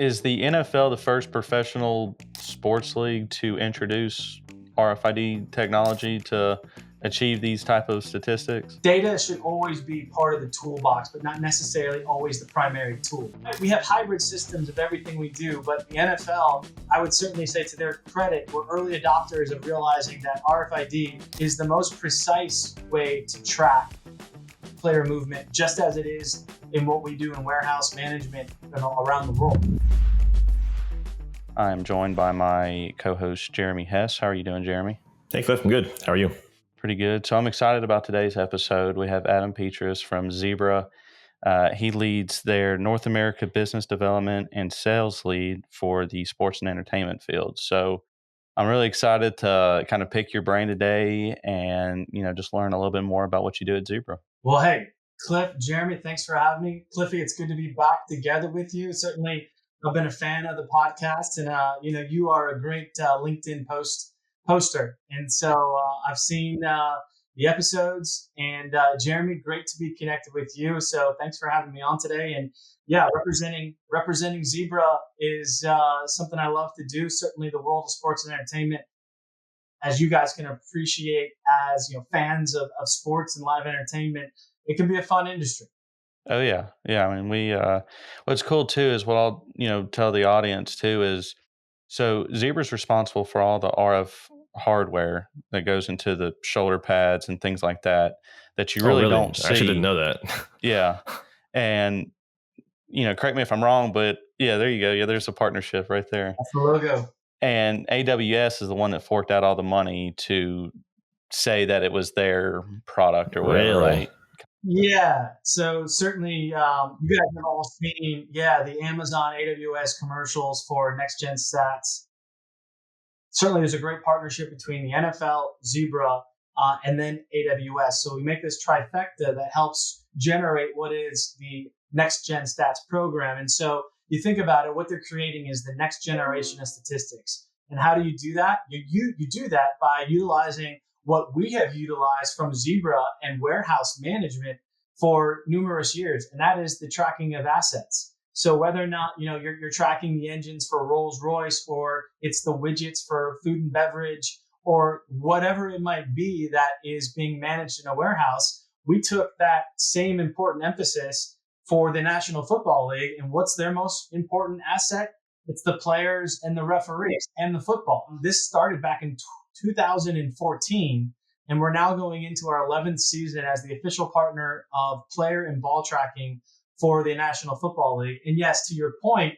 Is the NFL the first professional sports league to introduce RFID technology to achieve these type of statistics? Data should always be part of the toolbox, but not necessarily always the primary tool. We have hybrid systems of everything we do, but the NFL, I would certainly say to their credit, were early adopters of realizing that RFID is the most precise way to track player movement, just as it is in what we do in warehouse management around the world. I'm joined by my co-host, Jeremy Hess. How are you doing, Jeremy? Hey, Cliff. I'm good. How are you? Pretty good. So I'm excited about today's episode. We have Adam Petrus from Zebra. He leads their North America business development and sales lead for the sports and entertainment field. So I'm really excited to kind of pick your brain today and, just learn a little bit more about what you do at Zebra. Well, hey, Cliff, Jeremy, thanks for having me. Cliffy, it's good to be back together with you. Certainly, I've been a fan of the podcast, and you are a great LinkedIn poster, and so I've seen the episodes. And Jeremy, great to be connected with you. So thanks for having me on today. And yeah, representing Zebra is something I love to do. Certainly, the world of sports and entertainment, as you guys can appreciate, as fans of sports and live entertainment, it can be a fun industry. Oh yeah. I mean, what's cool too is what I'll, tell the audience too is, so Zebra's responsible for all the RF hardware that goes into the shoulder pads and things like that you really don't see. I actually didn't know that. Yeah. And, correct me if I'm wrong, but yeah, there you go. Yeah, there's a partnership right there. That's the logo. And AWS is the one that forked out all the money to say that it was their product or whatever, Really? right? Yeah. So certainly, you guys have all seen, the Amazon AWS commercials for Next Gen Stats. Certainly, there's a great partnership between the NFL, Zebra, and then AWS. So we make this trifecta that helps generate what is the Next Gen Stats program. And so you think about it, what they're creating is the next generation of statistics. And how do you do that? You do that by utilizing what we have utilized from Zebra and warehouse management for numerous years, and that is the tracking of assets. So whether or not you're tracking the engines for Rolls-Royce, or it's the widgets for food and beverage, or whatever it might be that is being managed in a warehouse, we took that same important emphasis for the National Football League. And what's their most important asset? It's the players and the referees and the football. This started back in 2014, and we're now going into our 11th season as the official partner of player and ball tracking for the National Football League. And yes, to your point,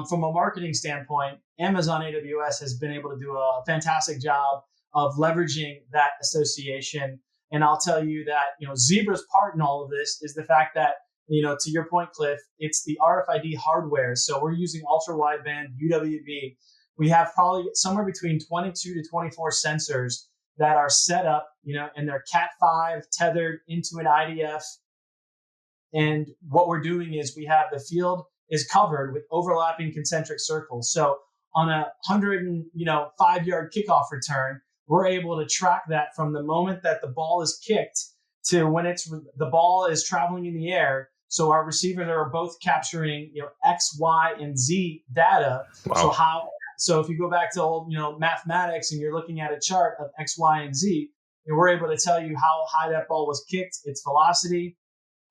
from a marketing standpoint, Amazon AWS has been able to do a fantastic job of leveraging that association. And I'll tell you that, Zebra's part in all of this is the fact that, to your point, Cliff, it's the RFID hardware. So we're using ultra wideband UWB. We have probably somewhere between 22 to 24 sensors that are set up, and they're Cat5 tethered into an IDF. And what we're doing is we have the field is covered with overlapping concentric circles. So on a 105-yard kickoff return, we're able to track that from the moment that the ball is kicked to when the ball is traveling in the air. So our receivers are both capturing, X, Y, and Z data. Wow. So if you go back to old, mathematics, and you're looking at a chart of X, Y, and Z, we're able to tell you how high that ball was kicked, its velocity,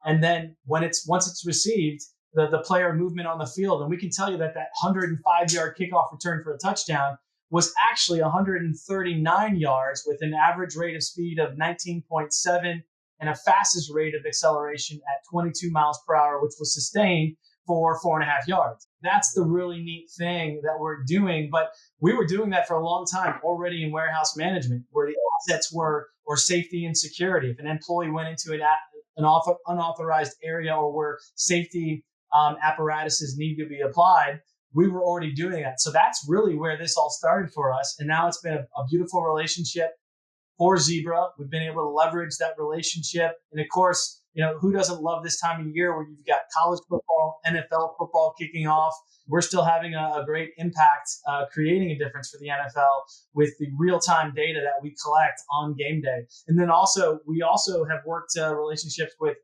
and then once it's received, the player movement on the field. And we can tell you that 105-yard kickoff return for a touchdown was actually 139 yards with an average rate of speed of 19.7 and a fastest rate of acceleration at 22 miles per hour, which was sustained for 4.5 yards. That's the really neat thing that we're doing. But we were doing that for a long time already in warehouse management, where the assets were, or safety and security. If an employee went into an unauthorized area, or where safety apparatuses need to be applied, we were already doing that. So that's really where this all started for us. And now it's been a beautiful relationship for Zebra. We've been able to leverage that relationship. And of course, who doesn't love this time of year where you've got college football, NFL football kicking off? We're still having a great impact, creating a difference for the NFL with the real-time data that we collect on game day. And then we also have worked relationships with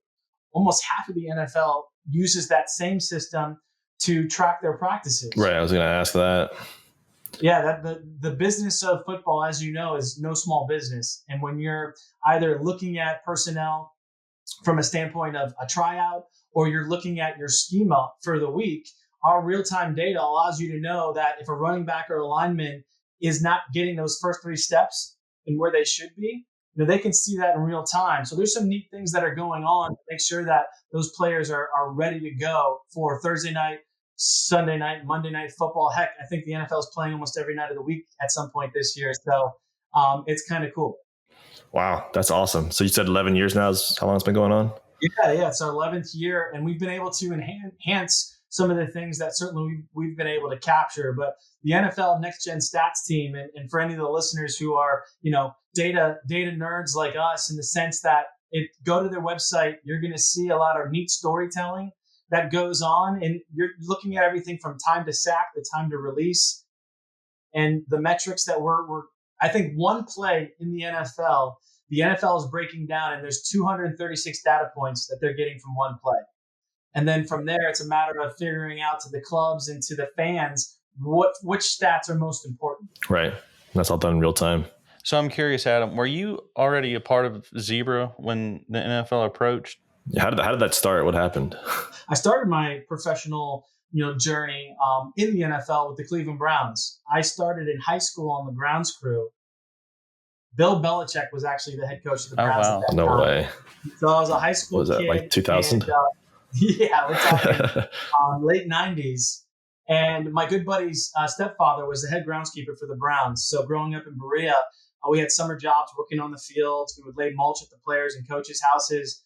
almost half of the NFL uses that same system to track their practices. Right. I was going to ask that. Yeah, that the business of football, as you know, is no small business. And when you're either looking at personnel from a standpoint of a tryout, or you're looking at your schema for the week, our real-time data allows you to know that if a running back or a lineman is not getting those first 3 steps and where they should be, they can see that in real time. So there's some neat things that are going on to make sure that those players are ready to go for Thursday night, Sunday night, Monday night football. Heck, I think the NFL is playing almost every night of the week at some point this year. So it's kind of cool. Wow, that's awesome. So you said 11 years now is how long it's been going on? Yeah, it's our 11th year, and we've been able to enhance some of the things that certainly we've been able to capture. But the NFL Next Gen Stats team, and for any of the listeners who are, data nerds like us, in the sense that go to their website, you're going to see a lot of neat storytelling that goes on, and you're looking at everything from time to sack, the time to release, and the metrics that we're I think one play in the NFL is breaking down, and there's 236 data points that they're getting from one play. And then from there, it's a matter of figuring out to the clubs and to the fans which stats are most important. Right. That's all done in real time. So I'm curious, Adam, were you already a part of Zebra when the NFL approached? How did that start? What happened? I started my professional journey in the NFL with the Cleveland Browns. I started in high school on the grounds crew. Bill Belichick was actually the head coach of the Browns. Oh, wow. At that No time. way. So I was a high school What was that, kid. like 2000? Yeah, we're talking late 90s. And my good buddy's stepfather was the head groundskeeper for the Browns. So growing up in Berea, we had summer jobs working on the fields. We would lay mulch at the players' and coaches' houses.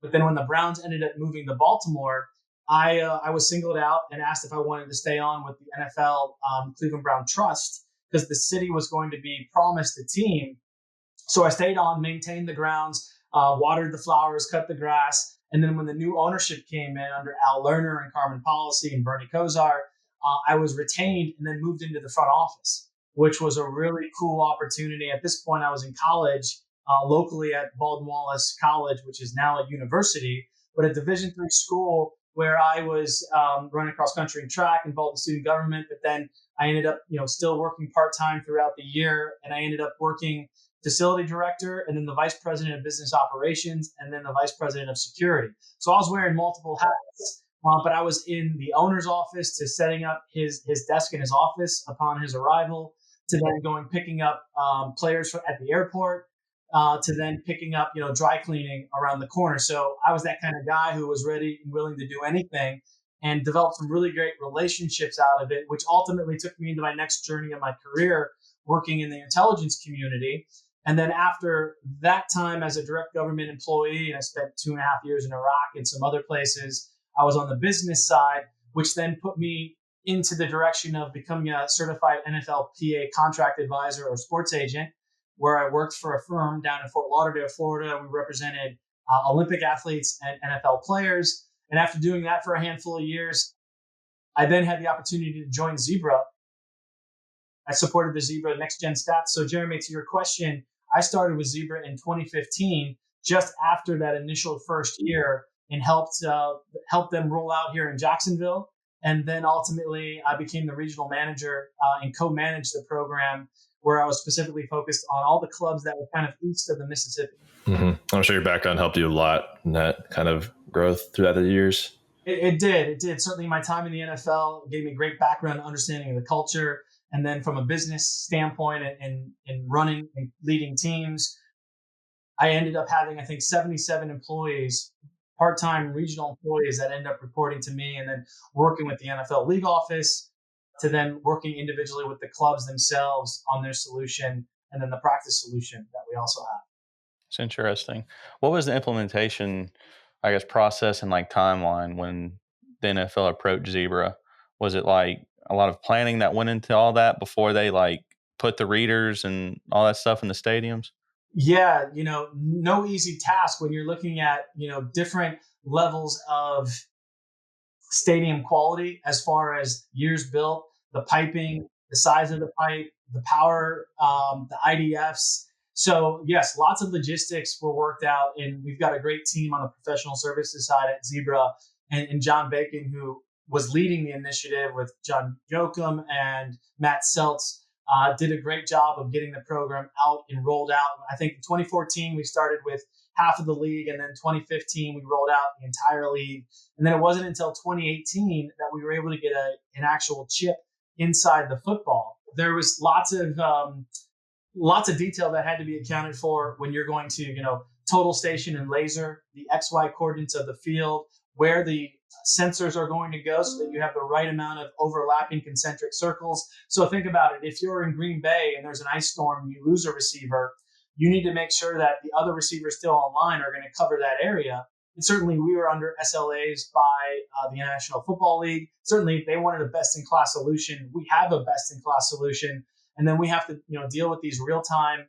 But then when the Browns ended up moving to Baltimore, I was singled out and asked if I wanted to stay on with the NFL Cleveland Brown Trust, because the city was going to be promised a team. So I stayed on, maintained the grounds, watered the flowers, cut the grass. And then when the new ownership came in under Al Lerner and Carmen Policy and Bernie Kosar, I was retained and then moved into the front office, which was a really cool opportunity. At this point, I was in college locally at Baldwin Wallace College, which is now a university, but a Division III school where I was running cross country and track, involved in student government. But then I ended up, still working part-time throughout the year. And I ended up working facility director, and then the vice president of business operations, and then the vice president of security. So I was wearing multiple hats, but I was in the owner's office to setting up his desk in his office upon his arrival, to then picking up players at the airport, to then picking up, dry cleaning around the corner. So I was that kind of guy who was ready and willing to do anything, and developed some really great relationships out of it, which ultimately took me into my next journey of my career, working in the intelligence community. And then after that time as a direct government employee, and I spent 2.5 years in Iraq and some other places, I was on the business side, which then put me into the direction of becoming a certified NFLPA contract advisor or sports agent, where I worked for a firm down in Fort Lauderdale, Florida. We represented Olympic athletes and NFL players. And after doing that for a handful of years, I then had the opportunity to join Zebra. I supported the Zebra Next Gen Stats. So Jeremy, to your question, I started with Zebra in 2015, just after that initial first year, and helped them roll out here in Jacksonville. And then ultimately, I became the regional manager and co-managed the program, where I was specifically focused on all the clubs that were kind of east of the Mississippi. Mm-hmm. I'm sure your background helped you a lot in that kind of growth throughout the years. It did. Certainly my time in the NFL gave me great background understanding of the culture. And then from a business standpoint and running and leading teams, I ended up having, I think, 77 employees, part-time regional employees that end up reporting to me, and then working with the NFL league office, to then working individually with the clubs themselves on their solution, and then the practice solution that we also have. It's interesting. What was the implementation, process and timeline when the NFL approached Zebra? Was it a lot of planning that went into all that before they put the readers and all that stuff in the stadiums? Yeah, no easy task when you're looking at, different levels of stadium quality as far as years built, the piping, the size of the pipe, the power, the IDFs. So yes, lots of logistics were worked out, and we've got a great team on the professional services side at Zebra, and John Bacon, who was leading the initiative with John Jokum and Matt Seltz. Did a great job of getting the program out and rolled out. I think in 2014, we started with half of the league, and then 2015, we rolled out the entire league. And then it wasn't until 2018 that we were able to get an actual chip inside the football. There was lots of detail that had to be accounted for when you're going to, total station and laser, the XY coordinates of the field, where the sensors are going to go so that you have the right amount of overlapping concentric circles. So think about it. If you're in Green Bay and there's an ice storm and you lose a receiver, you need to make sure that the other receivers still online are going to cover that area. And certainly we were under SLAs by the National Football League. Certainly they wanted a best-in-class solution. We have a best-in-class solution. And then we have to, deal with these real-time,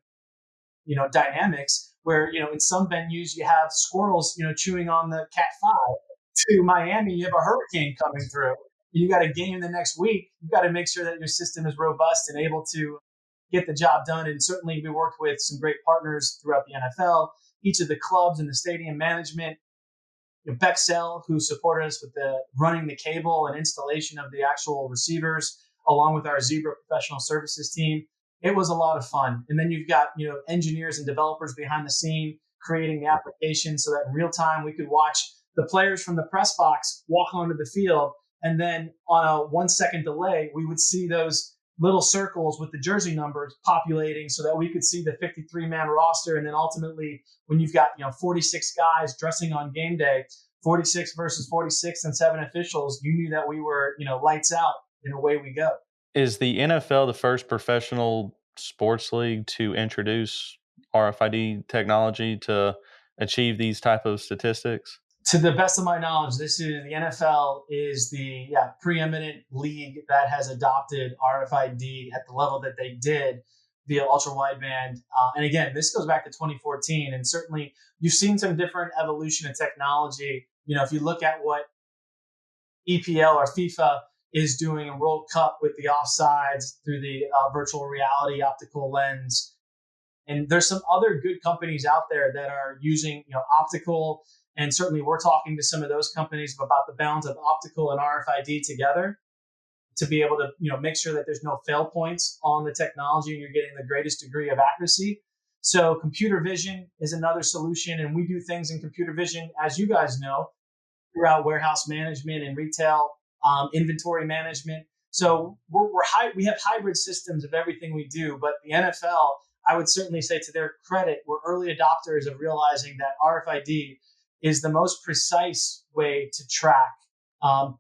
dynamics where, in some venues you have squirrels, chewing on the Cat 5. To Miami, you have a hurricane coming through. You got a game the next week. You got to make sure that your system is robust and able to get the job done. And certainly we worked with some great partners throughout the NFL, each of the clubs and the stadium management, Bexell, who supported us with the running the cable and installation of the actual receivers, along with our Zebra professional services team. It was a lot of fun. And then you've got, engineers and developers behind the scene creating the application so that in real time we could watch the players from the press box walk onto the field. And then on a 1 second delay, we would see those little circles with the jersey numbers populating so that we could see the 53-man roster. And then ultimately, when you've got, 46 guys dressing on game day, 46 versus 46 and 7 officials, you knew that we were, lights out and away we go. Is the NFL the first professional sports league to introduce RFID technology to achieve these type of statistics? To the best of my knowledge, the NFL is the preeminent league that has adopted RFID at the level that they did via ultra wideband. And again, this goes back to 2014, and certainly you've seen some different evolution of technology. If you look at what EPL or FIFA is doing in World Cup with the offsides through the virtual reality optical lens, and there's some other good companies out there that are using optical. And certainly we're talking to some of those companies about the balance of optical and RFID together to be able to, make sure that there's no fail points on the technology and you're getting the greatest degree of accuracy. So computer vision is another solution. And we do things in computer vision, as you guys know, throughout warehouse management and retail inventory management. So we have hybrid systems of everything we do, but the NFL, I would certainly say to their credit, we're early adopters of realizing that RFID is the most precise way to track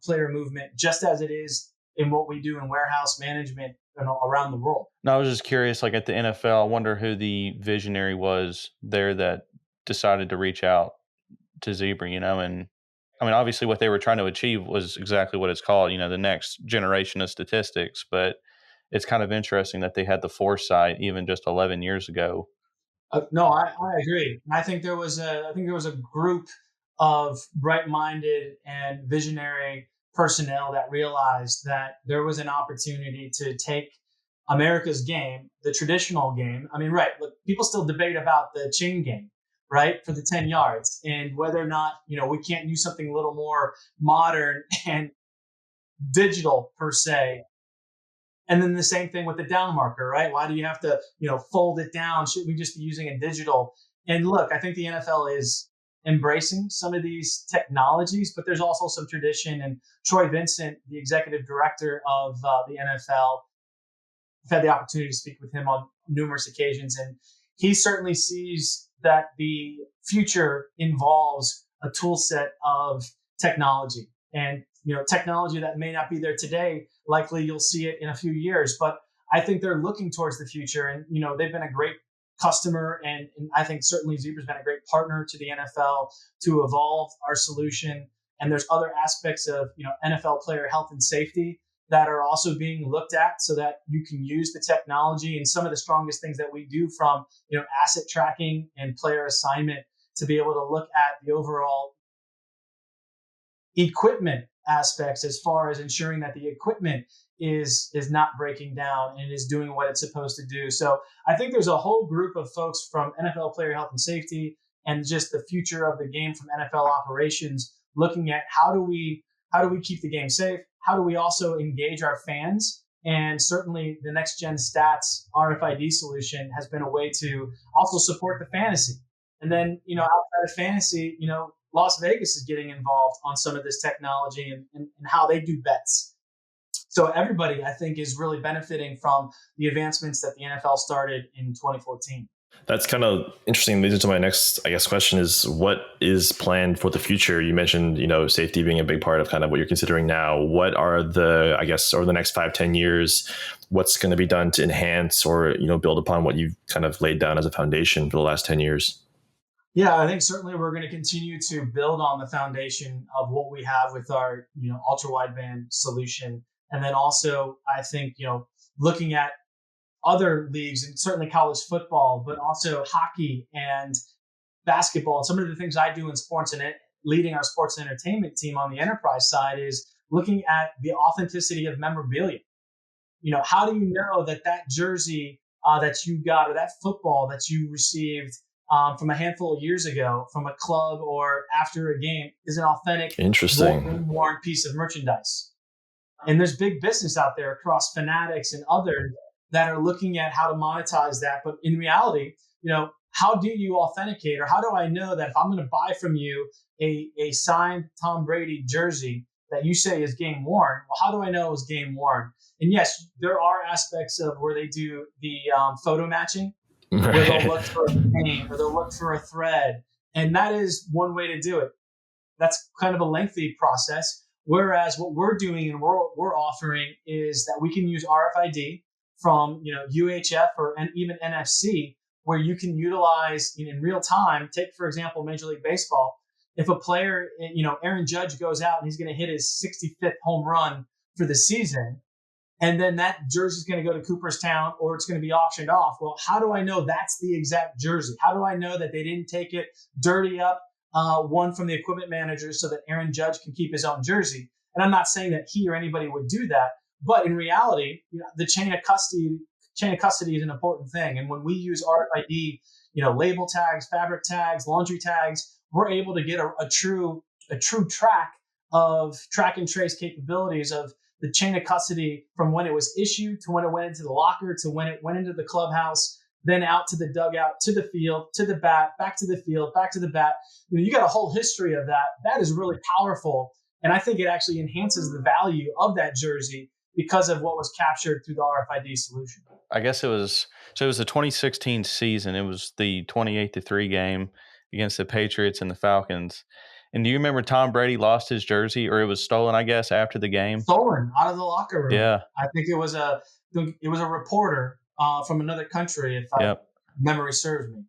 player movement, just as it is in what we do in warehouse management around the world. No, I was just curious, like at the NFL, I wonder who the visionary was there that decided to reach out to Zebra, and I mean, obviously what they were trying to achieve was exactly what it's called, the next generation of statistics, but it's kind of interesting that they had the foresight even just 11 years ago. No, I agree. I think there was a group of bright-minded and visionary personnel that realized that there was an opportunity to take America's game, the traditional game. I mean, right? Look, people still debate about the chain game, right, for the 10 yards, and whether or not we can't use something a little more modern and digital per se. And then the same thing with the down marker, right? Why do you have to, fold it down? Should we just be using a digital? And look, I think the NFL is embracing some of these technologies, but there's also some tradition. And Troy Vincent, the executive director of the NFL, I've had the opportunity to speak with him on numerous occasions, and he certainly sees that the future involves a tool set of technology. And technology that may not be there today, likely you'll see it in a few years. But I think they're looking towards the future, and they've been a great customer, and I think certainly Zebra's been a great partner to the NFL to evolve our solution. And there's other aspects of NFL player health and safety that are also being looked at so that you can use the technology. And some of the strongest things that we do, from asset tracking and player assignment, to be able to look at the overall equipment aspects as far as ensuring that the equipment is not breaking down and is doing what it's supposed to do. So I think there's a whole group of folks from NFL player health and safety and just the future of the game from NFL operations looking at how do we how do we keep the game safe? How do we also engage our fans? And certainly the next gen stats RFID solution has been a way to also support the fantasy. And then, outside of fantasy, Las Vegas is getting involved on some of this technology and how they do bets. So everybody, I think, is really benefiting from the advancements that the NFL started in 2014. That's kind of interesting. Leads into my next, I guess, question is what is planned for the future? You mentioned, safety being a big part of kind of what you're considering now. What are over the next 5-10 years, what's going to be done to enhance or, build upon what you've kind of laid down as a foundation for the last 10 years? Yeah, I think certainly we're going to continue to build on the foundation of what we have with our, ultra wideband solution. And then also, I think, looking at other leagues and certainly college football, but also hockey and basketball. And some of the things I do in sports and leading our sports and entertainment team on the enterprise side is looking at the authenticity of memorabilia. How do you know that jersey that you got or that football that you received from a handful of years ago from a club or after a game is an authentic, worn piece of merchandise? And there's big business out there across Fanatics and others that are looking at how to monetize that. But in reality, how do you authenticate, or how do I know that if I'm going to buy from you a signed Tom Brady jersey that you say is game worn, well, how do I know it was game worn? And yes, there are aspects of where they do the photo matching, right, where they'll look for a name or they'll look for a thread. And that is one way to do it. That's kind of a lengthy process. Whereas what we're doing and we're offering is that we can use RFID from UHF and even NFC, where you can utilize in real time. Take, for example, Major League Baseball. If a player, Aaron Judge goes out and he's going to hit his 65th home run for the season, and then that jersey is going to go to Cooperstown or it's going to be auctioned off. Well, how do I know that's the exact jersey? How do I know that they didn't take it, dirty up one from the equipment manager so that Aaron Judge can keep his own jersey? And I'm not saying that he or anybody would do that, but in reality, the chain of custody is an important thing. And when we use RFID, label tags, fabric tags, laundry tags, we're able to get a true track and trace capabilities of the chain of custody from when it was issued to when it went into the locker to when it went into the clubhouse, then out to the dugout, to the field, to the bat, back to the field, back to the bat. You got a whole history of that. That is really powerful. And I think it actually enhances the value of that jersey because of what was captured through the RFID solution. I guess it was the 2016 season. It was the 28-3 game against the Patriots and the Falcons. And do you remember Tom Brady lost his jersey, or it was stolen, I guess, after the game? Stolen out of the locker room. Yeah. I think it was a reporter from another country, if memory serves me.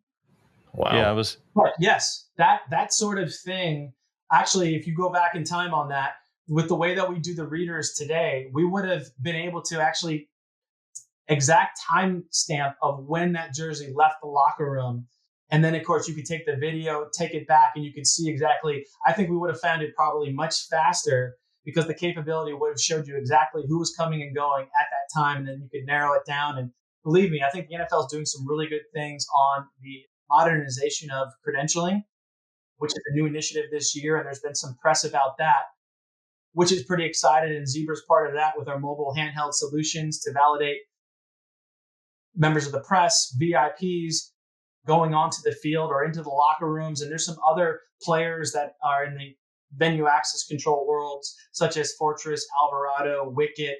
Wow. Yeah, it was. But yes, that sort of thing. Actually, if you go back in time on that, with the way that we do the readers today, we would have been able to actually exact time stamp of when that jersey left the locker room. And then, of course, you could take the video, take it back, and you could see exactly. I think we would have found it probably much faster because the capability would have showed you exactly who was coming and going at that time, and then you could narrow it down. And believe me, I think the NFL is doing some really good things on the modernization of credentialing, which is a new initiative this year, and there's been some press about that, which is pretty exciting. And Zebra's part of that with our mobile handheld solutions to validate members of the press, VIPs, going onto the field or into the locker rooms. And there's some other players that are in the venue access control worlds, such as Fortress, Alvarado, Wicket,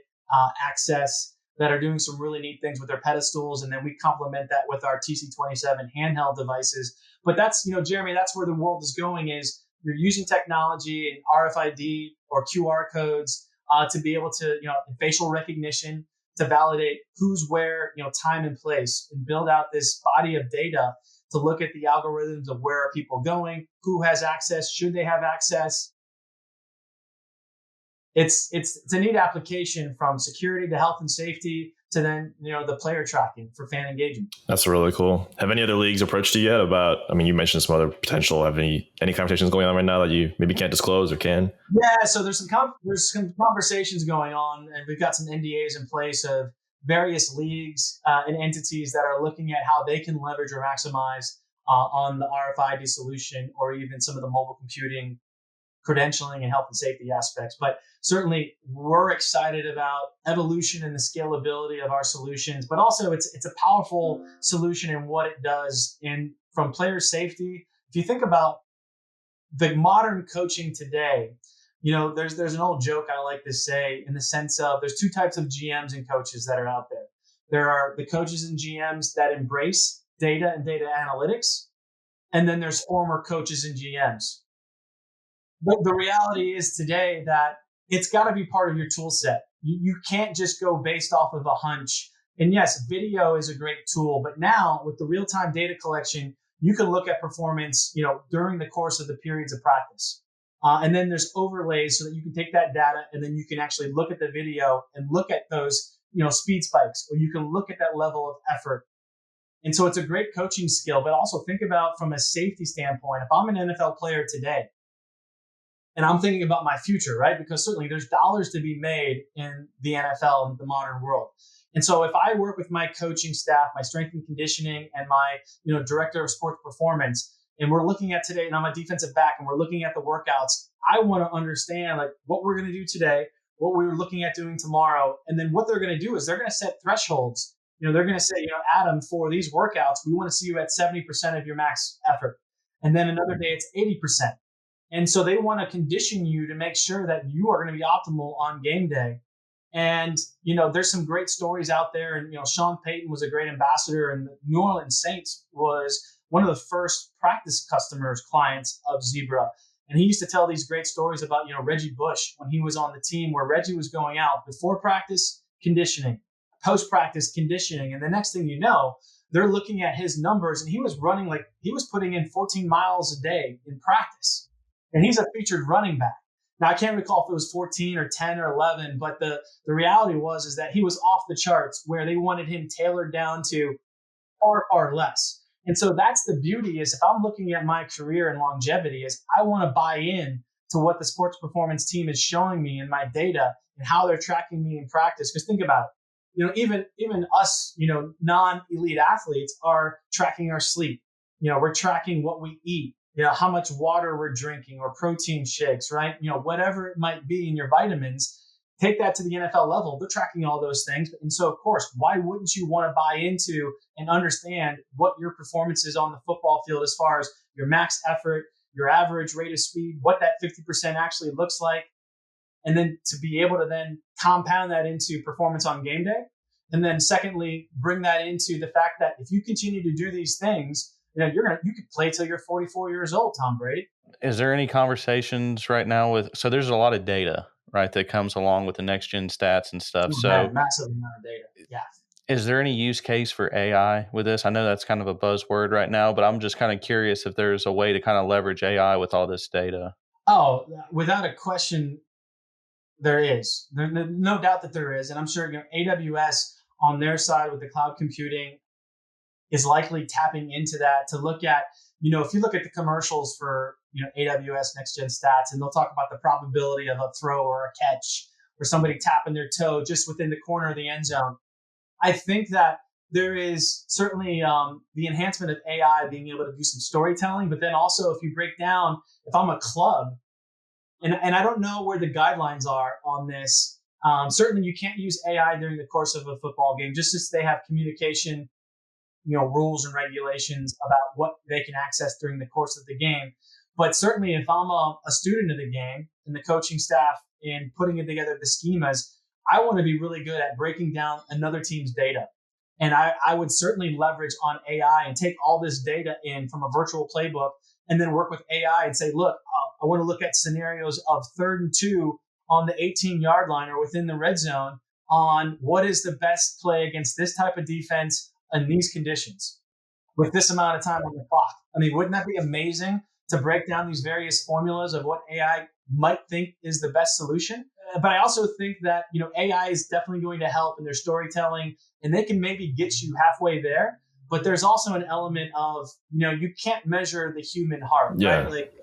Access, that are doing some really neat things with their pedestals. And then we complement that with our TC27 handheld devices. But that's, Jeremy, that's where the world is going, is you're using technology and RFID or QR codes to be able to, facial recognition to validate who's where, time and place, and build out this body of data to look at the algorithms of where are people going, who has access, should they have access. It's a neat application from security to health and safety to then, the player tracking for fan engagement. That's really cool. Have any other leagues approached you yet about, you mentioned some other potential, have any conversations going on right now that you maybe can't disclose or can? Yeah, so there's some conversations going on, and we've got some NDAs in place of various leagues and entities that are looking at how they can leverage or maximize on the RFID solution, or even some of the mobile computing credentialing and health and safety aspects. But certainly we're excited about evolution and the scalability of our solutions, but also it's a powerful solution in what it does. And from player safety, if you think about the modern coaching today, there's an old joke I like to say, in the sense of there's two types of GMs and coaches that are out there. There are the coaches and GMs that embrace data and data analytics, and then there's former coaches and GMs. But the reality is today that it's got to be part of your tool set. You can't just go based off of a hunch. And yes, video is a great tool, but now with the real-time data collection, you can look at performance, during the course of the periods of practice. And then there's overlays so that you can take that data and then you can actually look at the video and look at those, speed spikes, or you can look at that level of effort. And so it's a great coaching skill, but also think about from a safety standpoint. If I'm an NFL player today and I'm thinking about my future, right? Because certainly there's dollars to be made in the NFL in the modern world. And so if I work with my coaching staff, my strength and conditioning, and my, director of sports performance, and we're looking at today, and I'm a defensive back, and we're looking at the workouts, I want to understand like what we're going to do today, what we're looking at doing tomorrow. And then what they're going to do is they're going to set thresholds. They're going to say, Adam, for these workouts, we want to see you at 70% of your max effort. And then another day it's 80%. And so they want to condition you to make sure that you are going to be optimal on game day. And, there's some great stories out there. And, Sean Payton was a great ambassador, and the New Orleans Saints was one of the first practice clients of Zebra. And he used to tell these great stories about, Reggie Bush when he was on the team, where Reggie was going out before practice, conditioning, post-practice conditioning. And the next thing you know, they're looking at his numbers, and he was putting in 14 miles a day in practice. And he's a featured running back. Now, I can't recall if it was 14 or 10 or 11, but the reality is that he was off the charts, where they wanted him tailored down to far, far less. And so that's the beauty, is if I'm looking at my career and longevity, is I want to buy in to what the sports performance team is showing me in my data and how they're tracking me in practice. Because think about it, even us, non-elite athletes are tracking our sleep. We're tracking what we eat, how much water we're drinking, or protein shakes, right? Whatever it might be in your vitamins. Take that to the NFL level. They're tracking all those things. And so, of course, why wouldn't you want to buy into and understand what your performance is on the football field as far as your max effort, your average rate of speed, what that 50% actually looks like, and then to be able to then compound that into performance on game day. And then secondly, bring that into the fact that if you continue to do these things, you could play till you're 44 years old, Tom Brady. Is there any conversations right now so there's a lot of data, right, that comes along with the next gen stats and stuff. So massive amount of data. Yeah. Is there any use case for AI with this? I know that's kind of a buzzword right now, but I'm just kind of curious if there's a way to kind of leverage AI with all this data. Oh, without a question, there is. No doubt that there is. And I'm sure AWS on their side with the cloud computing is likely tapping into that to look at, if you look at the commercials for, AWS Next Gen Stats, and they'll talk about the probability of a throw or a catch or somebody tapping their toe just within the corner of the end zone. I think that there is certainly the enhancement of AI being able to do some storytelling, but then also if you break down, if I'm a club, and I don't know where the guidelines are on this, certainly you can't use AI during the course of a football game, just as they have communication rules and regulations about what they can access during the course of the game. But certainly if I'm a student of the game and the coaching staff and putting it together the schemas, I want to be really good at breaking down another team's data. And I would certainly leverage on AI and take all this data in from a virtual playbook and then work with AI and say, look, I want to look at scenarios of 3rd and 2 on the 18-yard line or within the red zone on what is the best play against this type of defense in these conditions with this amount of time on the clock. I mean, wouldn't that be amazing to break down these various formulas of what AI might think is the best solution? But I also think that, AI is definitely going to help in their storytelling, and they can maybe get you halfway there. But there's also an element of, you can't measure the human heart, right? Like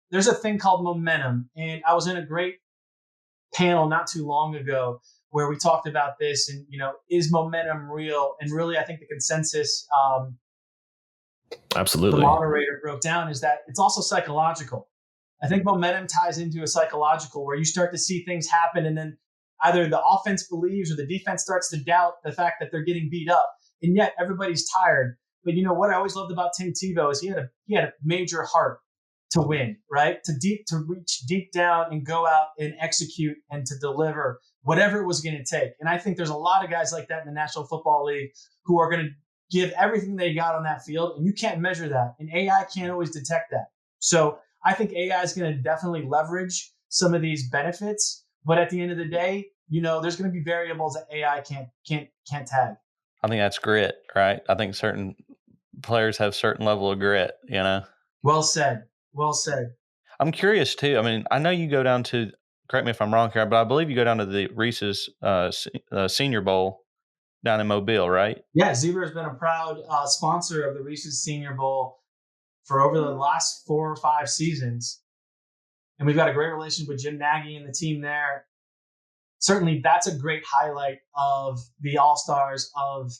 there's a thing called momentum. And I was in a great panel not too long ago where we talked about this and, is momentum real? And really, I think the consensus, absolutely, the moderator broke down is that it's also psychological. I think momentum ties into a psychological where you start to see things happen, and then either the offense believes or the defense starts to doubt the fact that they're getting beat up, and yet everybody's tired. But you know what I always loved about Tim Tebow is he had a major heart to win, right? To reach deep down and go out and execute and to deliver whatever it was going to take. And I think there's a lot of guys like that in the National Football League who are going to give everything they got on that field, and you can't measure that, and AI can't always detect that. So I think AI is going to definitely leverage some of these benefits, but at the end of the day, you know, there's going to be variables that AI can't tag. I think that's grit, right? I think certain players have certain level of grit, you know. Well said. Well said. I'm curious too. I mean, I know you go down to, correct me if I'm wrong here, but I believe you go down to the Reese's Senior Bowl down in Mobile, right? Yeah, Zebra has been a proud sponsor of the Reese's Senior Bowl for over the last 4 or 5 seasons. And we've got a great relationship with Jim Nagy and the team there. Certainly, that's a great highlight of the All-Stars of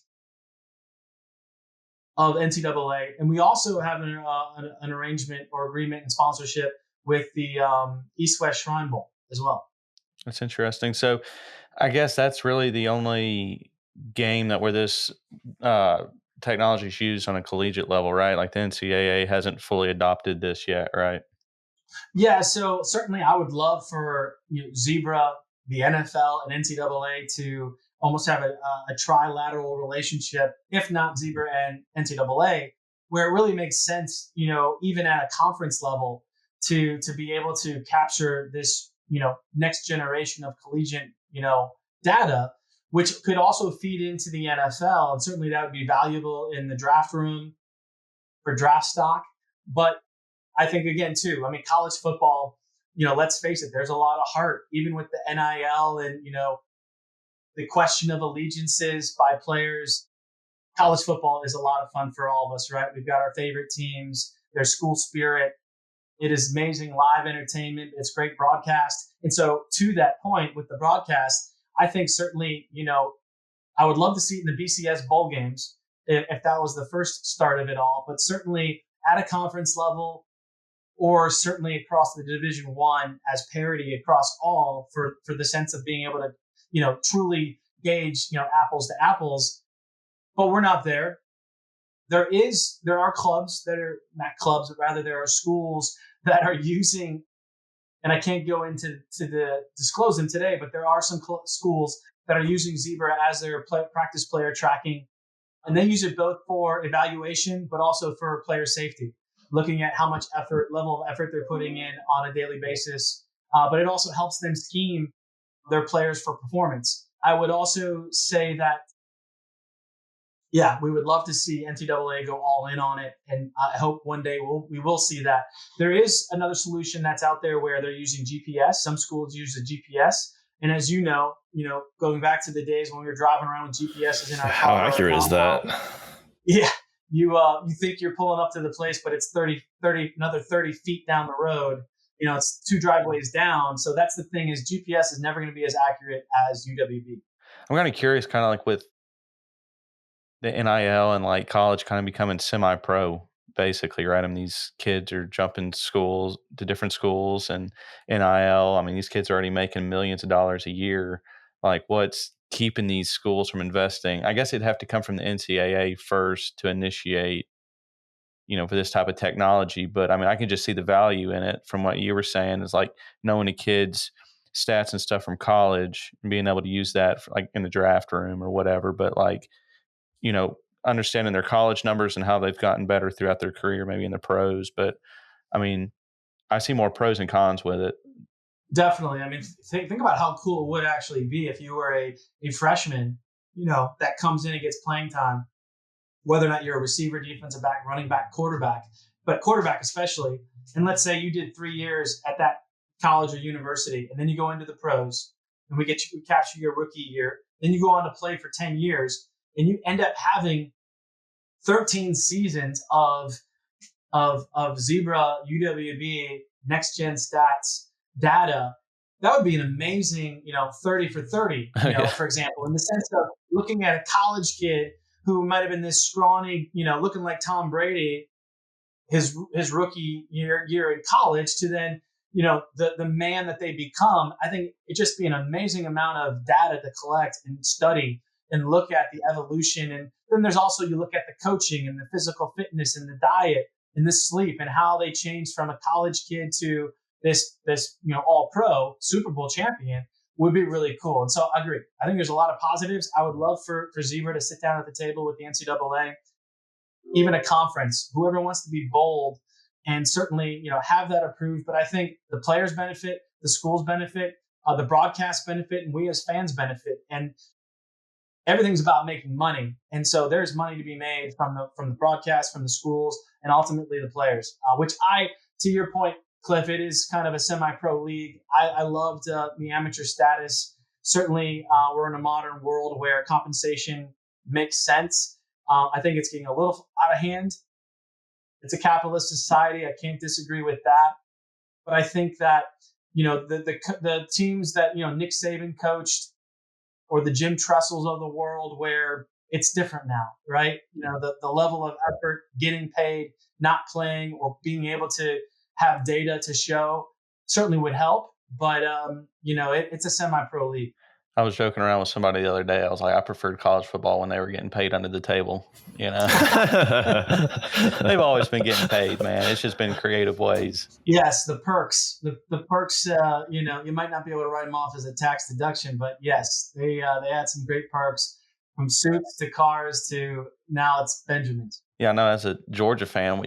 NCAA. And we also have an arrangement or agreement and sponsorship with the East-West Shrine Bowl as well. That's interesting. So I guess that's really the only game that where this technology is used on a collegiate level, right? Like the NCAA hasn't fully adopted this yet, right? Yeah, so certainly I would love for Zebra, the NFL, and NCAA to almost have a trilateral relationship, if not Zebra and NCAA, where it really makes sense, even at a conference level, to be able to capture this, next generation of collegiate, data, which could also feed into the NFL. And certainly that would be valuable in the draft room for draft stock. But I think, again, too, I mean, college football, let's face it, there's a lot of heart, even with the NIL and, the question of allegiances by players. College football is a lot of fun for all of us, right? We've got our favorite teams, there's school spirit. It is amazing live entertainment. It's great broadcast. And so to that point with the broadcast, I think certainly, I would love to see it in the BCS bowl games if that was the first start of it all, but certainly at a conference level or certainly across the Division I as parity across all for the sense of being able to, truly gauge, apples to apples. But we're not there. There are clubs that are not clubs, but rather there are schools that are using, and I can't go into disclose them today, but there are some schools that are using Zebra as their practice player tracking, and they use it both for evaluation, but also for player safety, looking at how much level of effort they're putting in on a daily basis. But it also helps them scheme their players for performance. I would also say that, yeah, we would love to see NCAA go all in on it, and I hope one day we will see that. There is another solution that's out there where they're using GPS. Some schools use the GPS, and as you know, going back to the days when we were driving around with GPSs in our car. How accurate is that? Yeah, you think you're pulling up to the place, but it's 30 another 30 feet down the road. It's 2 driveways down. So that's the thing, is GPS is never going to be as accurate as UWB. I'm kind of curious, kind of like with the NIL and like college kind of becoming semi-pro, basically, right? I mean, these kids are jumping schools to different schools and NIL. I mean, these kids are already making millions of dollars a year. Like, what's keeping these schools from investing? I guess it'd have to come from the NCAA first to initiate, for this type of technology. But I mean, I can just see the value in it from what you were saying, is like knowing the kids' stats and stuff from college and being able to use that for, like in the draft room or whatever. But like, understanding their college numbers and how they've gotten better throughout their career, maybe in the pros. But I mean, I see more pros and cons with it. Definitely. I mean, think about how cool it would actually be if you were a freshman, that comes in and gets playing time, whether or not you're a receiver, defensive back, running back, quarterback, but quarterback especially. And let's say you did 3 years at that college or university, and then you go into the pros, and we capture your rookie year. Then you go on to play for 10 years. And you end up having 13 seasons of Zebra, UWB, next gen stats data. That would be an amazing, 30 for 30, for example, in the sense of looking at a college kid who might have been this scrawny, looking like Tom Brady, his rookie year in college, to then the man that they become. I think it just be an amazing amount of data to collect and study and look at the evolution. And then there's also, you look at the coaching and the physical fitness and the diet and the sleep and how they changed from a college kid to this all pro Super Bowl champion would be really cool. And so I agree. I think there's a lot of positives. I would love for Zebra to sit down at the table with the NCAA, even a conference, whoever wants to be bold and certainly, have that approved. But I think the players benefit, the schools benefit, the broadcast benefit, and we as fans benefit. And everything's about making money. And so there's money to be made from the broadcast, from the schools, and ultimately the players, which to your point, Cliff, it is kind of a semi-pro league. I loved the amateur status. Certainly, we're in a modern world where compensation makes sense. I think it's getting a little out of hand. It's a capitalist society. I can't disagree with that. But I think that, the teams that, Nick Saban coached, or the Jim Tressels of the world, where it's different now, right? The level of effort, getting paid, not playing, or being able to have data to show certainly would help. But, it's a semi-pro league. I was joking around with somebody the other day. I was like, I preferred college football when they were getting paid under the table. They've always been getting paid, man. It's just been creative ways. Yes, the perks. The perks. You might not be able to write them off as a tax deduction, but yes, they had some great perks, from suits to cars to now it's Benjamins. Yeah, I know. As a Georgia fan,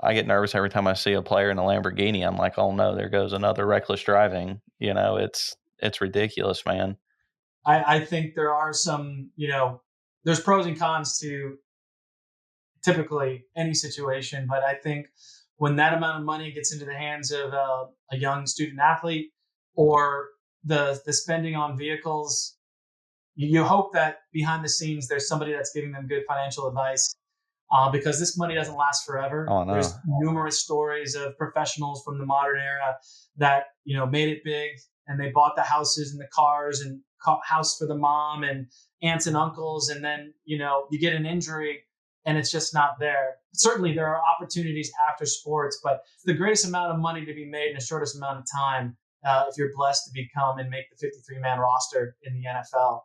I get nervous every time I see a player in a Lamborghini. I'm like, oh no, there goes another reckless driving. It's ridiculous, man. I think there are some, there's pros and cons to typically any situation, but I think when that amount of money gets into the hands of a young student athlete, or the spending on vehicles, you hope that behind the scenes there's somebody that's giving them good financial advice, because this money doesn't last forever. Oh, no. There's numerous stories of professionals from the modern era that made it big, and they bought the houses and the cars and house for the mom and aunts and uncles, and then you get an injury and it's just not there. Certainly there are opportunities after sports, but the greatest amount of money to be made in the shortest amount of time, if you're blessed to become and make the 53-man roster in the NFL.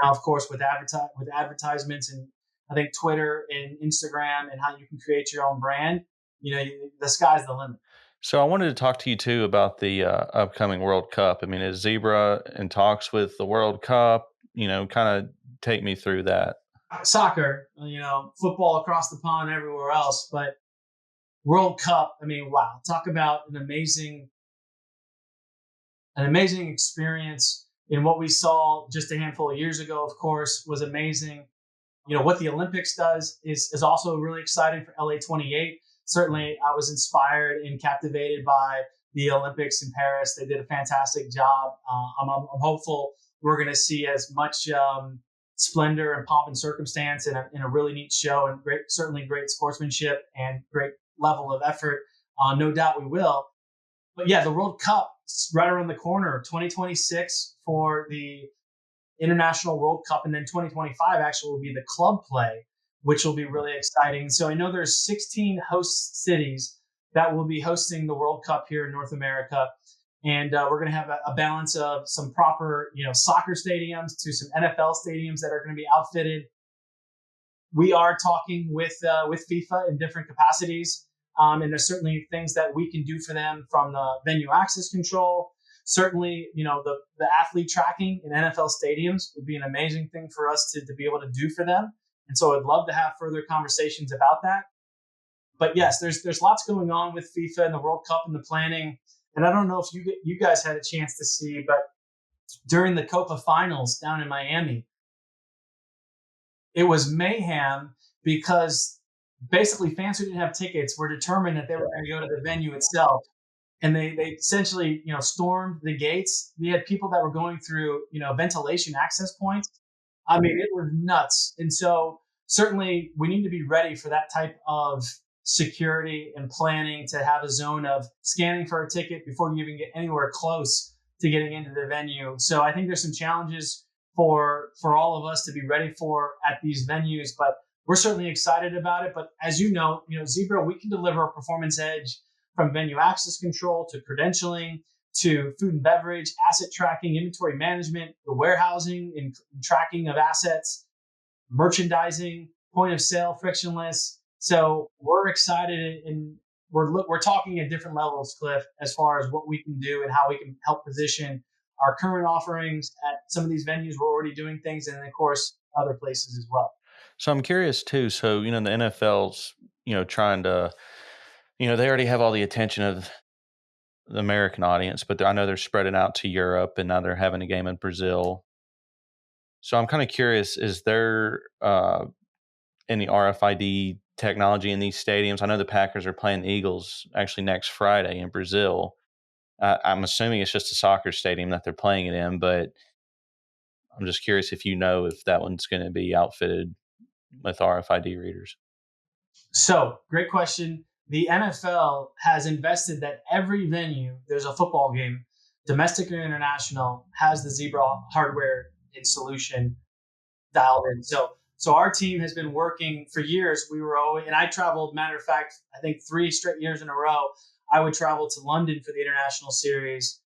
Now, of course, with advertisements and I think Twitter and Instagram and how you can create your own brand, the sky's the limit. So I wanted to talk to you too about the upcoming World Cup. I mean, is Zebra in talks with the World Cup? Kind of take me through that. Soccer, football across the pond, everywhere else, but World Cup. I mean, wow! Talk about an amazing experience. And what we saw just a handful of years ago, of course, was amazing. What the Olympics does is also really exciting for LA 28. Certainly, I was inspired and captivated by the Olympics in Paris. They did a fantastic job. I'm hopeful we're going to see as much splendor and pomp and circumstance in a really neat show, and certainly great sportsmanship and great level of effort. No doubt we will. But yeah, the World Cup is right around the corner, 2026 for the International World Cup, and then 2025 actually will be the club play, which will be really exciting. So I know there's 16 host cities that will be hosting the World Cup here in North America. And we're going to have a balance of some proper, soccer stadiums to some NFL stadiums that are going to be outfitted. We are talking with FIFA in different capacities. And there's certainly things that we can do for them, from the venue access control. Certainly, the athlete tracking in NFL stadiums would be an amazing thing for us to be able to do for them. And so I'd love to have further conversations about that. But yes, there's lots going on with FIFA and the World Cup and the planning. And I don't know if you guys had a chance to see, but during the Copa Finals down in Miami, it was mayhem, because basically fans who didn't have tickets were determined that they were going to go to the venue itself. And they essentially, stormed the gates. We had people that were going through, ventilation access points. I mean, it was nuts. And so certainly we need to be ready for that type of security and planning, to have a zone of scanning for a ticket before you even get anywhere close to getting into the venue. So I think there's some challenges for all of us to be ready for at these venues, but we're certainly excited about it. But as Zebra, we can deliver a performance edge from venue access control to credentialing to food and beverage, asset tracking, inventory management, the warehousing and tracking of assets, merchandising, point of sale, frictionless. So we're excited, and we're talking at different levels, Cliff, as far as what we can do and how we can help position our current offerings at some of these venues. We're already doing things, and of course, other places as well. So I'm curious too. So, the NFL's, trying to, they already have all the attention of the American audience, but I know they're spreading out to Europe, and now they're having a game in Brazil. So I'm kind of curious, is there any RFID technology in these stadiums? I know the Packers are playing the Eagles actually next Friday in Brazil. I'm assuming it's just a soccer stadium that they're playing it in, but I'm just curious if if that one's going to be outfitted with RFID readers. So, great question. The NFL has invested that every venue, there's a football game, domestic or international, has the Zebra hardware and solution dialed in. So our team has been working for years. We were always, and I traveled, matter of fact, I think 3 straight years in a row, I would travel to London for the international series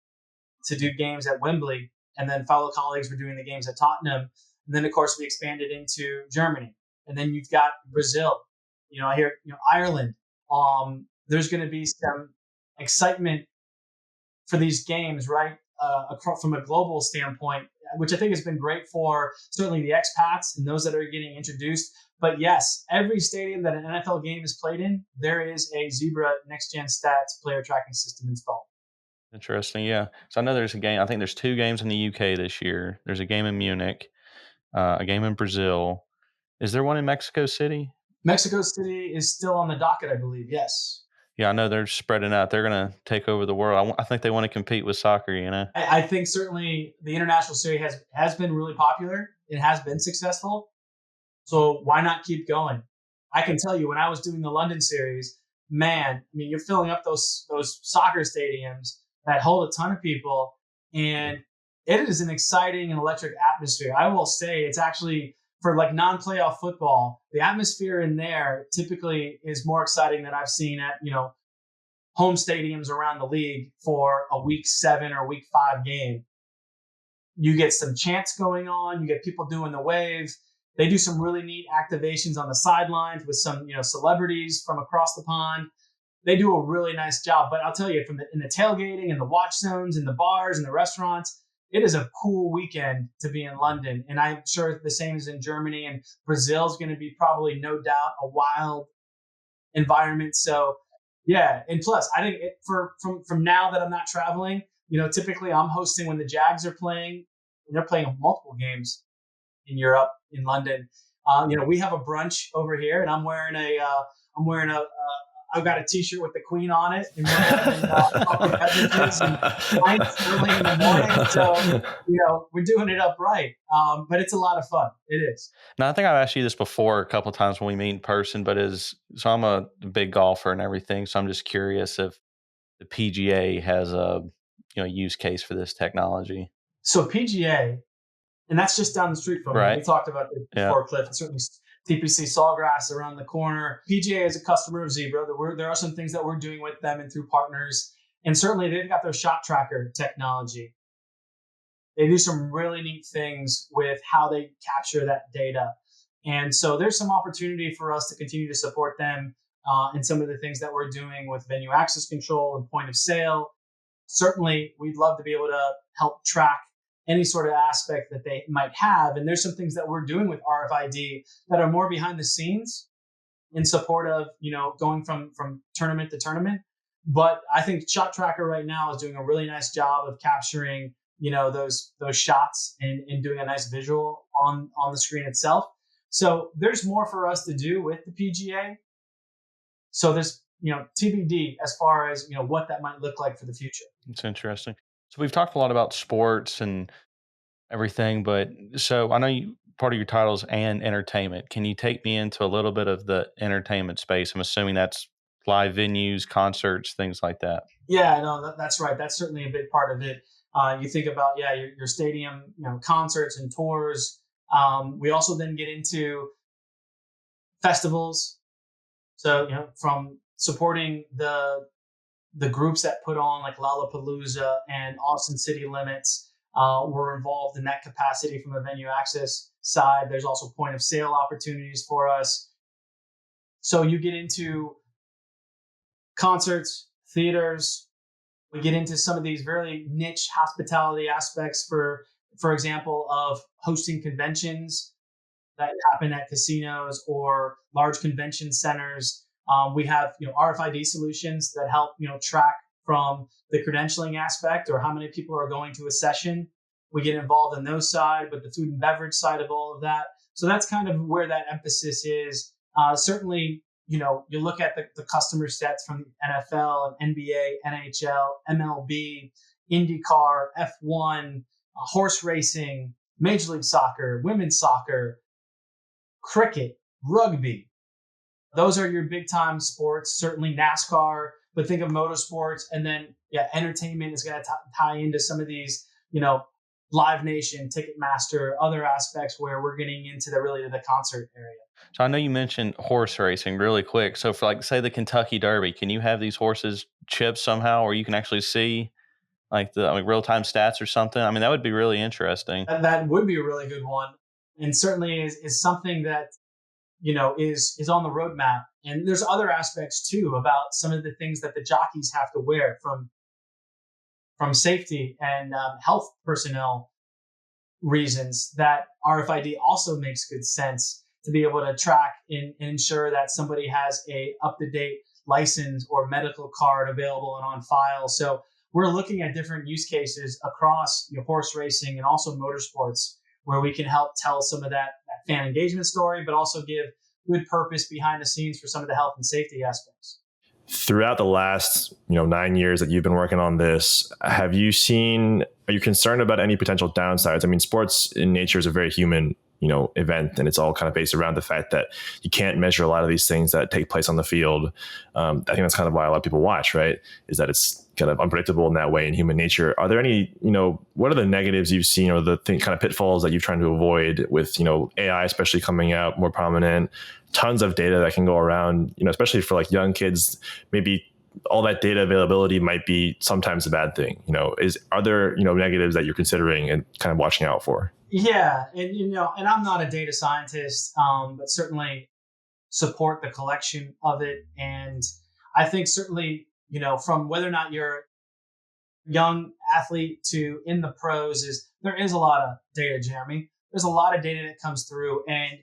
to do games at Wembley. And then fellow colleagues were doing the games at Tottenham. And then, of course, we expanded into Germany. And then you've got Brazil. I hear, Ireland. There's going to be some excitement for these games, right? From a global standpoint, which I think has been great for certainly the expats and those that are getting introduced. But yes, every stadium that an NFL game is played in, there is a Zebra Next Gen Stats player tracking system installed. Interesting. Yeah. So I know there's a game. I think there's 2 games in the UK this year. There's a game in Munich, a game in Brazil. Is there one in Mexico City? Mexico City is still on the docket, I believe. Yes. Yeah, I know they're spreading out. They're going to take over the world. I think they want to compete with soccer, I think certainly the international series has been really popular. It has been successful. So why not keep going? I can tell you, when I was doing the London series, man, I mean, you're filling up those soccer stadiums that hold a ton of people, and it is an exciting and electric atmosphere. I will say it's actually, for like non-playoff football, the atmosphere in there typically is more exciting than I've seen at, home stadiums around the league for a week 7 or week 5 game. You get some chants going on. You get people doing the wave. They do some really neat activations on the sidelines with some, celebrities from across the pond. They do a really nice job. But I'll tell you, in the tailgating and the watch zones and the bars and the restaurants, it is a cool weekend to be in London. And I'm sure the same is in Germany, and Brazil is going to be probably, no doubt, a wild environment. So yeah. And plus, I think from now that I'm not traveling, typically I'm hosting when the Jags are playing, and they're playing multiple games in Europe, in London. We have a brunch over here, and I've got a T-shirt with the Queen on it, and coffee beverages and pints early in the morning. So we're doing it up right. But it's a lot of fun. It is. Now, I think I've asked you this before a couple of times when we meet in person, but so I'm a big golfer and everything, so I'm just curious if the PGA has a use case for this technology. So PGA, and that's just down the street from me. We talked about it before, Cliff, and certainly TPC Sawgrass around the corner. PGA is a customer of Zebra. There are some things that we're doing with them and through partners. And certainly they've got their shot tracker technology. They do some really neat things with how they capture that data. And so there's some opportunity for us to continue to support them in some of the things that we're doing with venue access control and point of sale. Certainly, we'd love to be able to help track any sort of aspect that they might have. And there's some things that we're doing with RFID that are more behind the scenes in support of, going from tournament to tournament. But I think Shot Tracker right now is doing a really nice job of capturing, those shots and doing a nice visual on the screen itself. So there's more for us to do with the PGA. So there's, TBD as far as, what that might look like for the future. It's interesting. So we've talked a lot about sports and everything, but so I know part of your title is and entertainment. Can you take me into a little bit of the entertainment space? I'm assuming that's live venues, concerts, things like that. Yeah, no, that's right. That's certainly a big part of it. You think about, your stadium, concerts and tours. We also then get into festivals. So, from supporting the the groups that put on like Lollapalooza and Austin City Limits were involved in that capacity from a venue access side. There's also point of sale opportunities for us. So you get into concerts, theaters. We get into some of these very niche hospitality aspects for example, of hosting conventions that happen at casinos or large convention centers. We have RFID solutions that help track from the credentialing aspect or how many people are going to a session. We get involved in those side, but the food and beverage side of all of that. So that's kind of where that emphasis is. Certainly, you look at the customer sets from the NFL and NBA, NHL, MLB, IndyCar, F1, horse racing, Major League Soccer, women's soccer, cricket, rugby. Those are your big time sports, certainly NASCAR, but think of motorsports. And then, entertainment is going to tie into some of these, Live Nation, Ticketmaster, other aspects where we're getting into the concert area. So I know you mentioned horse racing really quick. So for say the Kentucky Derby, can you have these horses chipped somehow, or you can actually see the real time stats or something? I mean, that would be really interesting. That would be a really good one, and certainly is something that is on the roadmap. And there's other aspects too about some of the things that the jockeys have to wear from safety and health personnel reasons that RFID also makes good sense to be able to track and ensure that somebody has a up-to-date license or medical card available and on file. So we're looking at different use cases across horse racing and also motorsports where we can help tell some of that fan engagement story, but also give good purpose behind the scenes for some of the health and safety aspects. Throughout the last 9 years that you've been working on this, are you concerned about any potential downsides? I mean, sports in nature is a very human event, and it's all kind of based around the fact that you can't measure a lot of these things that take place on the field. I think that's kind of why a lot of people watch, right? Is that it's kind of unpredictable in that way in human nature. Are there any, what are the negatives you've seen or the kind of pitfalls that you're trying to avoid with, AI especially coming out more prominent, tons of data that can go around, especially for young kids, maybe all that data availability might be sometimes a bad thing. Are there, negatives that you're considering and kind of watching out for? Yeah. And, and I'm not a data scientist, but certainly support the collection of it. And I think certainly, from whether or not you're a young athlete to in the pros there is a lot of data, Jeremy. There's a lot of data that comes through, and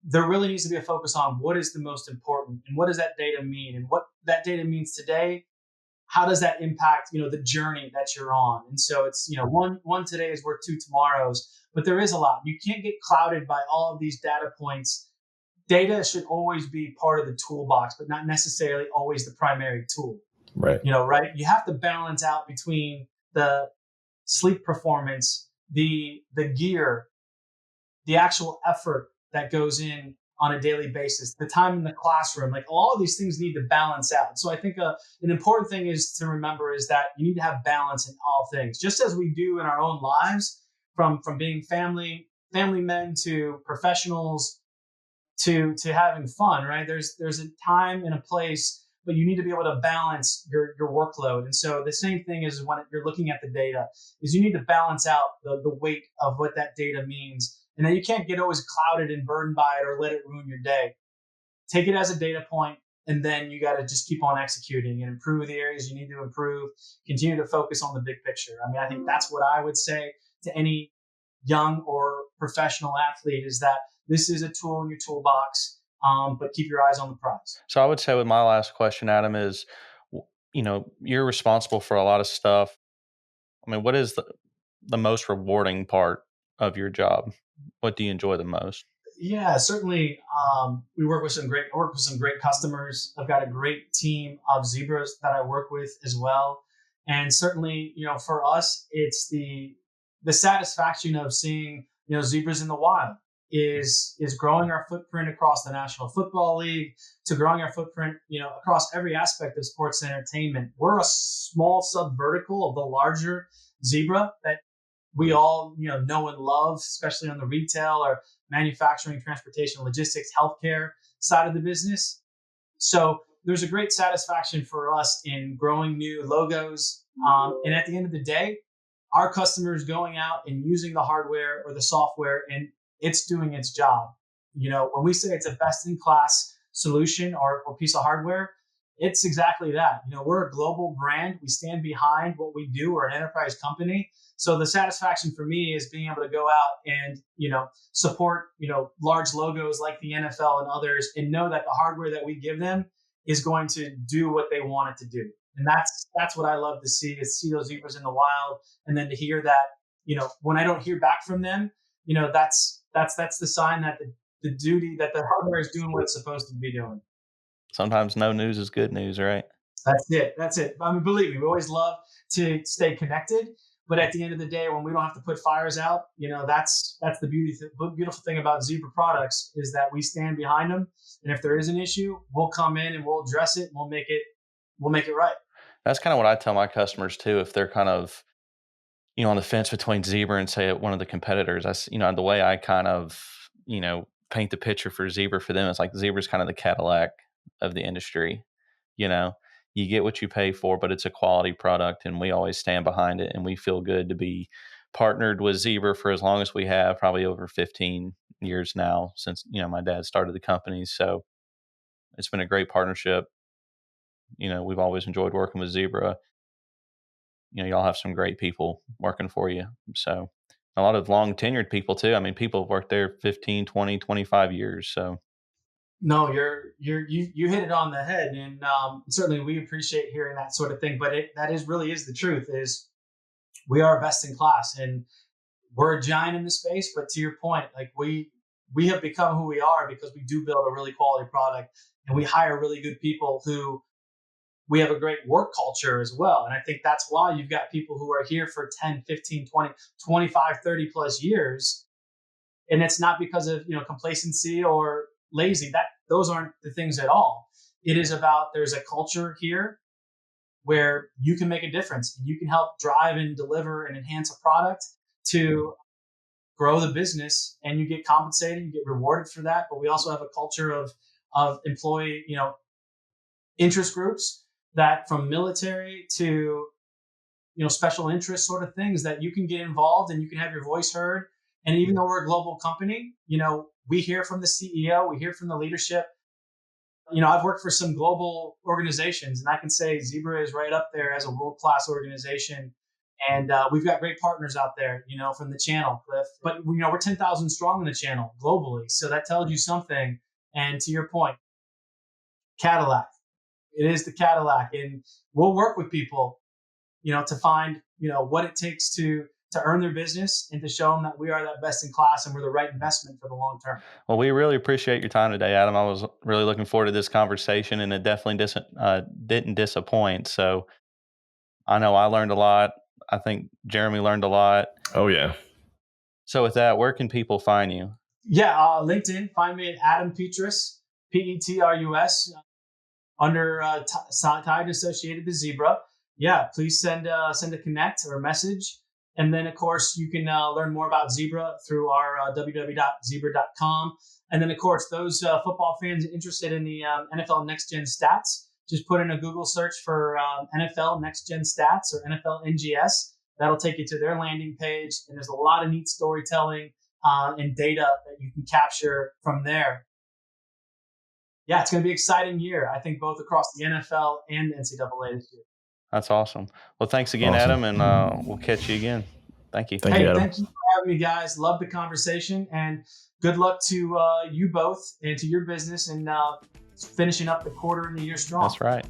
there really needs to be a focus on what is the most important and what does that data mean and what that data means today. How does that impact, the journey that you're on? And so it's, one today is worth two tomorrows, but there is a lot. You can't get clouded by all of these data points. Data should always be part of the toolbox, but not necessarily always the primary tool. Right. Right. You have to balance out between the sleep performance, the gear, the actual effort that goes in on a daily basis, the time in the classroom, all of these things need to balance out. So I think an important thing is to remember is that you need to have balance in all things, just as we do in our own lives, from being family men to professionals to having fun, right? There's a time and a place, but you need to be able to balance your workload. And so the same thing is when you're looking at the data is you need to balance out the weight of what that data means. And then you can't get always clouded and burdened by it or let it ruin your day. Take it as a data point, and then you got to just keep on executing and improve the areas you need to improve, continue to focus on the big picture. I mean, I think that's what I would say to any young or professional athlete is that this is a tool in your toolbox, but keep your eyes on the prize. So I would say with my last question, Adam, is, you're responsible for a lot of stuff. I mean, what is the most rewarding part of your job? What do you enjoy the most? Yeah, certainly. I work with some great customers. I've got a great team of zebras that I work with as well. And certainly, for us, it's the satisfaction of seeing, zebras in the wild is growing our footprint across the National Football League to growing our footprint, across every aspect of sports and entertainment. We're a small subvertical of the larger zebra that we all, know and love, especially on the retail or manufacturing, transportation, logistics, healthcare side of the business. So there's a great satisfaction for us in growing new logos. And at the end of the day, our customers going out and using the hardware or the software and it's doing its job. When we say it's a best in class solution or piece of hardware, it's exactly that. We're a global brand. We stand behind what we do. We're an enterprise company. So the satisfaction for me is being able to go out and, support, large logos like the NFL and others and know that the hardware that we give them is going to do what they want it to do. And that's what I love to see, is see those zebras in the wild. And then to hear that, when I don't hear back from them, that's the sign that the duty that the hardware is doing what it's supposed to be doing. Sometimes no news is good news, right? That's it. I mean, believe me, we always love to stay connected. But at the end of the day, when we don't have to put fires out, that's the beautiful thing about Zebra products, is that we stand behind them. And if there is an issue, we'll come in and we'll address it and we'll make it right. That's kind of what I tell my customers too. If they're kind of, on the fence between Zebra and say one of the competitors, the way I kind of, paint the picture for Zebra for them, it's like Zebra's kind of the Cadillac of the industry. You get what you pay for, but it's a quality product and we always stand behind it. And we feel good to be partnered with Zebra for as long as we have, probably over 15 years now since, my dad started the company. So it's been a great partnership. We've always enjoyed working with Zebra. Y'all have some great people working for you. So a lot of long tenured people too. I mean, people have worked there 15, 20, 25 years. So no, you hit it on the head, and certainly we appreciate hearing that sort of thing. But really is the truth. Is we are best in class, and we're a giant in the space. But to your point, like we have become who we are because we do build a really quality product, and we hire really good people who we have a great work culture as well. And I think that's why you've got people who are here for 10, 15, 20, 25, 30 plus years. And it's not because of, complacency or lazy. Those aren't the things at all. It is about, there's a culture here where you can make a difference and you can help drive and deliver and enhance a product to grow the business, and you get compensated, you get rewarded for that. But we also have a culture of employee, interest groups, that from military to, special interest sort of things, that you can get involved and you can have your voice heard. And even though we're a global company, we hear from the CEO, we hear from the leadership. I've worked for some global organizations, and I can say Zebra is right up there as a world-class organization. And we've got great partners out there, from the channel, Cliff. But, we're 10,000 strong in the channel globally. So that tells you something. And to your point, Cadillac, it is the Cadillac. And we'll work with people, to find, what it takes to earn their business and to show them that we are that best in class and we're the right investment for the long term. Well, we really appreciate your time today, Adam. I was really looking forward to this conversation, and it definitely didn't disappoint. So I know I learned a lot. I think Jeremy learned a lot. Oh, yeah. So with that, where can people find you? Yeah, LinkedIn. Find me at Adam Petrus, Petrus, under tied associated to Zebra. Yeah, please send a connect or a message. And then, of course, you can learn more about Zebra through our www.zebra.com. And then, of course, those football fans interested in the NFL Next Gen Stats, just put in a Google search for NFL Next Gen Stats or NFL NGS. That'll take you to their landing page. And there's a lot of neat storytelling and data that you can capture from there. Yeah, it's going to be an exciting year, I think, both across the NFL and NCAA this year. That's awesome. Well, thanks again, Adam, and we'll catch you again. Thank you. Thank you, Adam. Thank you for having me, guys. Love the conversation, and good luck to you both and to your business, and finishing up the quarter and the year strong. That's right.